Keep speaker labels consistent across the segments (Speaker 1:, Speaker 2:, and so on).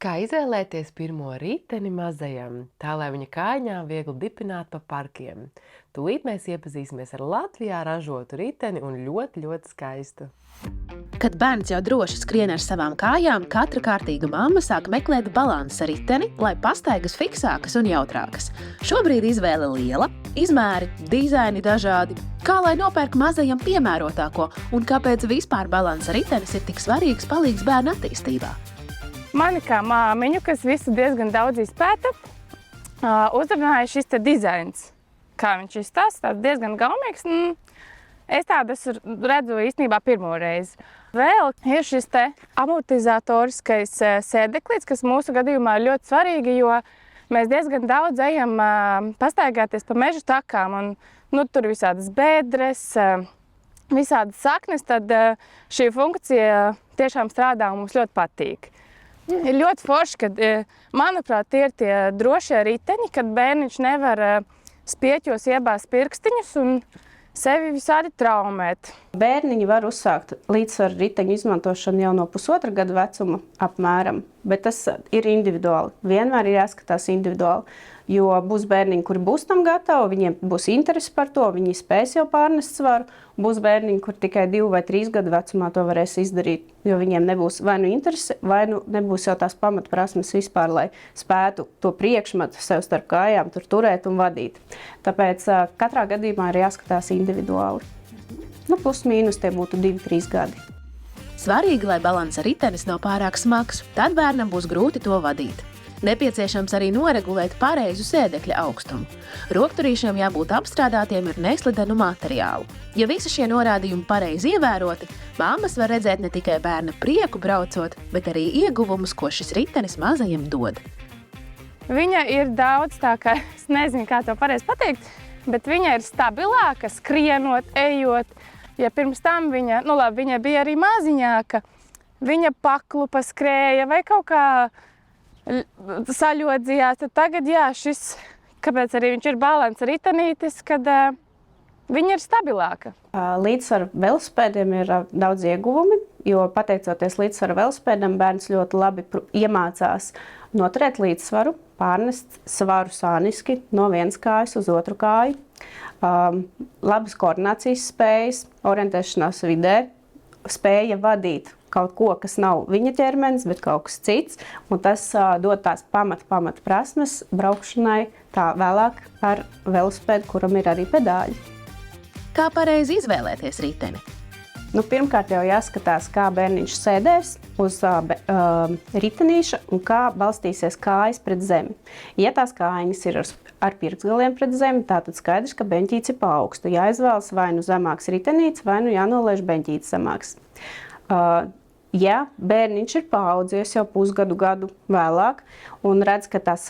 Speaker 1: Kā izvēlēties pirmo riteni mazajam, tā lai viņa kājām viegli dipināt pa parkiem? Tūlīt mēs iepazīsimies ar Latvijā ražotu riteni un ļoti, ļoti skaistu.
Speaker 2: Kad bērns jau droši skrien ar savām kājām, katra kārtīga mamma sāk meklēt balansa riteni, lai pastaigas fiksākas un jautrākas. Šobrīd izvēle liela, izmēri, dizaini dažādi. Kā lai nopērk mazajam piemērotāko un kāpēc vispār balansa ritenis ir tik svarīgs palīgs bērna attīstībā?
Speaker 3: Mani kā māmiņu, kas visu diezgan daudz izpēta, uzrunāja šis te dizains. Kā viņš izstāsta, tāds diezgan gaumīgs. Es tādu redzu īstenībā pirmo reizi. Vēl ir šis te amortizatoriskais sēdeklīts, kas mūsu gadījumā ir ļoti svarīgi, jo mēs diezgan daudz ejam pastaigāties pa meža takām. Tur visādas bēdres, visādas saknes, tad šī funkcija tiešām strādā un mums ļoti patīk. Ir ļoti forši, kad, manuprāt, ir tie drošie riteņi, kad bērniņš nevar spieķos iebāzt pirkstiņus un sevi visādi traumēt.
Speaker 4: Bērniņi var uzsākt līdzsvaru riteņu izmantošanu jau no 1,5 gada vecuma apmēram, bet tas ir individuāli. Vienmēr ir jāskatās individuāli, jo būs bērniņi, kuri būs tam gatavi, viņiem būs interesi par to, viņi spēs jau pārnest svaru. Būs bērniņi, kur tikai 2 vai 3 gadu vecumā to varēs izdarīt, jo viņiem nebūs vai nu interese, vai nu nebūs jau tās pamatprasmes vispār, lai spētu to priekšmetu sev starp kājām tur turēt un vadīt. Tāpēc katrā gadījumā ir jāskatās individuāli. Plus mīnus tie būtu 2-3 gadi.
Speaker 2: Svarīgi, lai balansa ritenis nav pārāk smags, tad bērnam būs grūti to vadīt. Nepieciešams arī noregulēt pareizu sēdekļa augstumu. Rokturīšiem jābūt apstrādātiem ar neslidenu materiālu. Ja visi šie norādījumi pareizi ievēroti, mammas var redzēt ne tikai bērna prieku braucot, bet arī ieguvumus, ko šis ritenis mazajam dod.
Speaker 3: Viņa ir daudz tā, ka es nezinu, kā to pareizi pateikt, bet viņa ir stabilāka, skrienot, ejot. Ja pirms tam viņa bija arī maziņāka, viņa paklupa skrēja vai kaut kā saļodzījās, tad tagad, kāpēc arī viņš ir balansa ritenītis, kad viņa ir stabilāka.
Speaker 4: Līdzsvaru velospēdiem ir daudz ieguvumi, jo pateicoties līdzsvaru velospēdam, bērns ļoti labi iemācās noturēt līdzsvaru, pārnest svaru sāniski no vienas kājas uz otru kāju, labas koordinācijas spējas, orientēšanās vidē, spēja vadīt kaut ko, kas nav viņa ķermenis, bet kaut kas cits, un tas dod tās pamat prasmes braukšanai tā vēlāk ar velospēdu, kuram ir arī pedāļi.
Speaker 2: Kā pareizi izvēlēties riteni?
Speaker 4: Pirmkārt jau jāskatās, kā bērniņš sēdēs uz ritenīša un kā balstīsies kājas pret zemi. Ja tās kājiņas ir ar pirkstgaliem pret zemi, tātad skaidrs, ka beņķīts ir pa augstu. Jāizvēlas vai nu zemāks ritenīts, vai nu jānolaiž beņķīts zemāks. Ja bērniņš ir paaudzies jau pusgadu vēlāk un redz, ka tās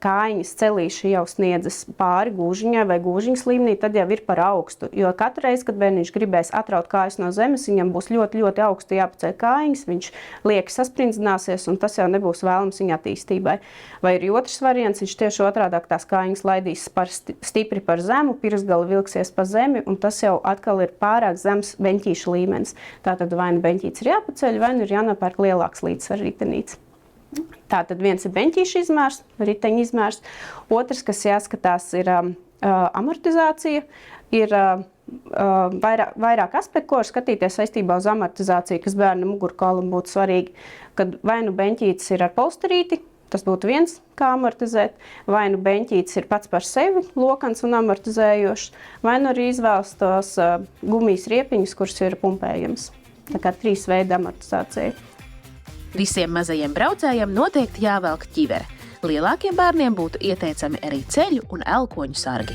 Speaker 4: kājiņas celīša jau sniedzas pāri gūžiņai vai gūžiņas līmenī, tad jau ir par augstu. Jo katru reizi, kad bērniņš gribēs atraut kājas no zemes, viņam būs ļoti, ļoti augstu jāpaceļ kājiņas, viņš lieki sasprindzināsies un tas jau nebūs vēlams viņa attīstībai. Vai ir otrs variants, viņš tieši otrādāk tās kājiņas laidīs stipri par zemu, pirkstgali vilksies pa zemi un tas jau atkal ir pārāk zems beņķīša līmenis. Tātad vai nu beņķīts ir jāpaceļ, vai nu ir jānopērk lielāks līdzsvaru ritenīts. Tātad viens ir beņķīša izmērs, riteņa izmērs. Otrs, kas jāskatās, ir amortizācija. Ir vairāk aspektu, ko var skatīties saistībā uz amortizāciju, kas bērna mugurkaulam būtu svarīgi. Kad vai nu beņķītis ir ar polsterīti, tas būtu viens, kā amortizēt, vai nu beņķītis ir pats par sevi lokans un amortizējošs, vai nu arī izvēlas tos gumijas riepiņus, kurus ir pumpējams. Tā kā 3 veidi amortizācija.
Speaker 2: Visiem mazajiem braucējiem noteikti jāvelk ķivere. Lielākiem bērniem būtu ieteicami arī ceļu un elkoņu sargi.